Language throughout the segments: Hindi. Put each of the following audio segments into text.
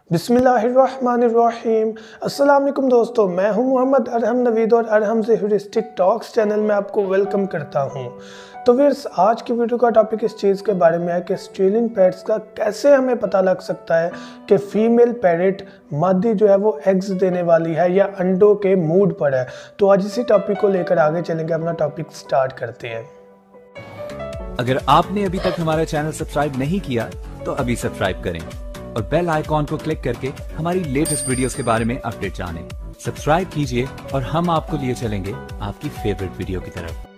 बिस्मिल्लाहिर्रहमानिर्रहीम। अस्सलाम वालेकुम दोस्तों, मैं हूं मोहम्मद अरहम नवीद और अरहम से ह्यूरिस्टिक टॉक्स चैनल में आपको वेलकम करता हूं। तो फिर आज की वीडियो का टॉपिक इस चीज़ के बारे में है कि स्ट्रेलिंग पैरट्स का कैसे हमें पता लग सकता है कि फीमेल पैरट मादी जो है वो एग्स देने वाली है या अंडों के मूड पर है। तो आज इसी टॉपिक को लेकर आगे चलेंगे, अपना टॉपिक स्टार्ट करते हैं। अगर आपने अभी तक हमारा चैनल सब्सक्राइब नहीं किया तो अभी सब्सक्राइब करें और बेल आइकॉन को क्लिक करके हमारी लेटेस्ट वीडियोस के बारे में अपडेट जानें। सब्सक्राइब कीजिए और हम आपको लिए चलेंगे आपकी फेवरेट वीडियो की तरफ।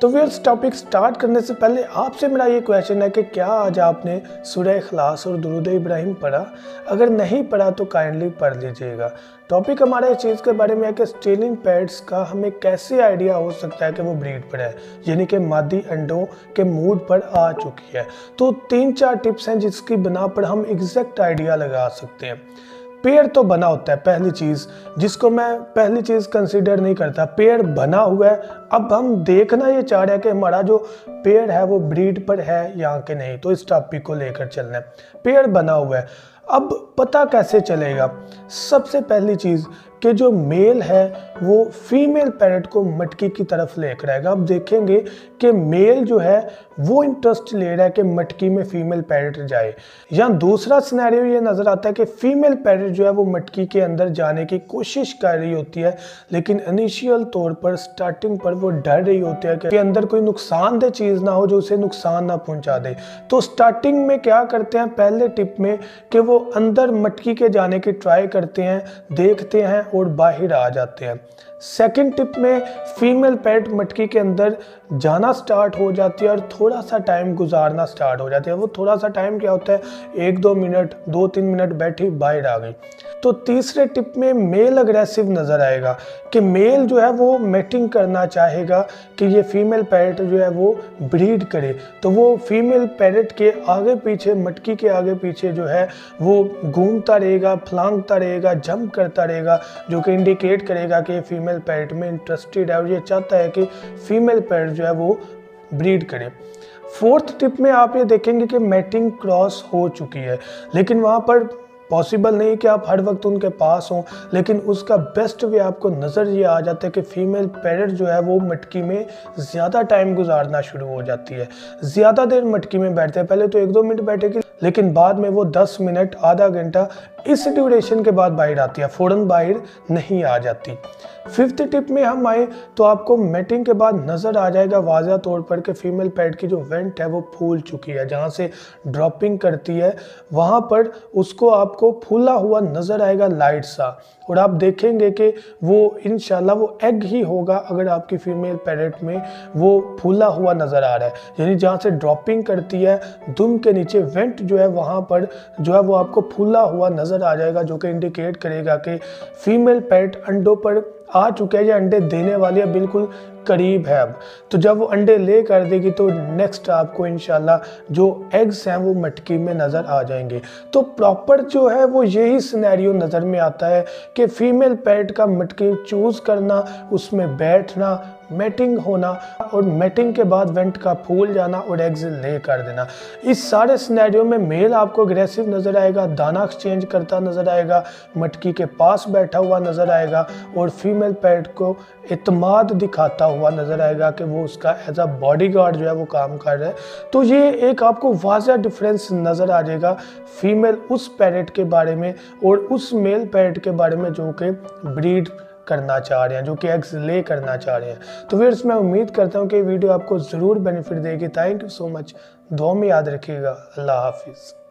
तो व्यूअर्स, टॉपिक स्टार्ट करने से पहले आपसे मेरा ये क्वेश्चन है कि क्या आज आपने सूरह इखलास और दुरूद इब्राहिम पढ़ा? अगर नहीं पढ़ा तो काइंडली पढ़ लीजिएगा। टॉपिक हमारा इस चीज़ के बारे में है कि स्ट्रेलिंग पैरट्स का हमें कैसे आइडिया हो सकता है कि वो ब्रीड पर है, यानी कि मादी अंडों के मूड पर आ चुकी है। तो 3-4 टिप्स हैं जिसकी बना पर हम एग्जैक्ट आइडिया लगा सकते हैं। पेड़ तो बना होता है, पहली चीज़ जिसको मैं पहली चीज़ कंसीडर नहीं करता। पेड़ बना हुआ है, अब हम देखना ये चाह रहे हैं कि हमारा जो पेड़ है वो ब्रीड पर है या कि नहीं। तो इस टॉपिक को लेकर चलना है। पेड़ बना हुआ है, अब पता कैसे चलेगा? सबसे पहली चीज़ कि जो मेल है वो फीमेल पैरट को मटकी की तरफ लेकर आएगा। अब देखेंगे कि मेल जो है वो इंटरेस्ट ले रहा है कि मटकी में फीमेल पैरट जाए, या दूसरा सिनेरियो ये नज़र आता है कि फीमेल पैरट जो है वो मटकी के अंदर जाने की कोशिश कर रही होती है, लेकिन इनिशियल तौर पर स्टार्टिंग पर वो डर रही होती है कि अंदर कोई नुकसानदेह चीज़ ना हो जो उसे नुकसान ना पहुंचा दे। तो स्टार्टिंग में क्या करते हैं, पहले टिप में कि वो अंदर मटकी के जाने की ट्राई करते हैं, देखते हैं और बाहर आ जाते हैं। सेकंड टिप में फीमेल पैरट मटकी के अंदर जाना स्टार्ट हो जाती है और थोड़ा सा टाइम गुजारना स्टार्ट हो जाती है। वो थोड़ा सा टाइम क्या होता है, 1-2 मिनट, 2-3 मिनट बैठी बाहर आ गई। तो तीसरे टिप में मेल अग्रेसिव नज़र आएगा कि मेल जो है वो मैटिंग करना चाहेगा कि ये फीमेल पैरट जो है वो ब्रीड करे। तो वो फीमेल पैरट के आगे पीछे, मटकी के आगे पीछे जो है वो घूमता रहेगा, फलांगता रहेगा, जंप करता रहेगा, जो कि इंडिकेट करेगा कि फीमेल पैरट में इंटरेस्टेड है और ये चाहता है कि फीमेल पैरट जो है वो ब्रीड करे। फोर्थ टिप में आप ये देखेंगे कि मैटिंग क्रॉस हो चुकी है, लेकिन वहाँ पर पॉसिबल नहीं कि आप हर वक्त उनके पास हों, लेकिन उसका बेस्ट वे आपको नज़र ये आ जाता है कि फीमेल पैरट जो है वो मटकी में ज़्यादा टाइम गुजारना शुरू हो जाती है, ज़्यादा देर मटकी में बैठते हैं। पहले तो 1-2 मिनट बैठेगी, लेकिन बाद में वो 10 मिनट, आधा घंटा, इस ड्यूरेशन के बाद बाहर आती है, फ़ौरन बाहर नहीं आ जाती। फिफ्थ टिप में हम आए तो आपको मैटिंग के बाद नज़र आ जाएगा वाज़ा तौर पर कि फीमेल पैरट की जो वेंट है वो फूल चुकी है। जहाँ से ड्रॉपिंग करती है वहाँ पर उसको आपको फूला हुआ नज़र आएगा, लाइट सा, और आप देखेंगे कि वो इंशाल्लाह वो एग ही होगा अगर आपकी फीमेल पैरट में वो फूला हुआ नज़र आ रहा है। यानी जहाँ से ड्रॉपिंग करती है दुम के नीचे वेंट जो है वहाँ पर जो है वो आपको फूला हुआ नज़र आ जाएगा, जो कि इंडिकेट करेगा कि फीमेल पैरट अंडों पर आ चुके हैं या अंडे देने वाली है, बिल्कुल करीब है। अब तो जब वो अंडे ले कर देगी तो नेक्स्ट आपको इंशाल्लाह जो एग्स हैं वो मटकी में नज़र आ जाएंगे। तो प्रॉपर जो है वो यही सिनेरियो नज़र में आता है कि फीमेल पैरट का मटकी चूज़ करना, उसमें बैठना, मैटिंग होना और मैटिंग के बाद वेंट का फूल जाना और एग्स ले कर देना। इस सारे सिनेरियो में मेल आपको अग्रेसिव नज़र आएगा, दाना एक्सचेंज करता नज़र आएगा, मटकी के पास बैठा हुआ नज़र आएगा और फीमेल पैरट को इत्माद दिखाता हुआ नज़र आएगा कि वो उसका एज अ बॉडीगार्ड जो है वो काम कर रहा है। तो ये एक आपको वाज़ा डिफरेंस नज़र आ जाएगा फीमेल उस पैरट के बारे में और उस मेल पैरट के बारे में जो कि ब्रीड करना चाह रहे हैं, जो कि एग्स ले करना चाह रहे हैं। तो फिर मैं उम्मीद करता हूँ कि वीडियो आपको ज़रूर बेनिफिट देगी। Thank you so much. दुआ में याद रखिएगा। अल्लाह हाफिज़।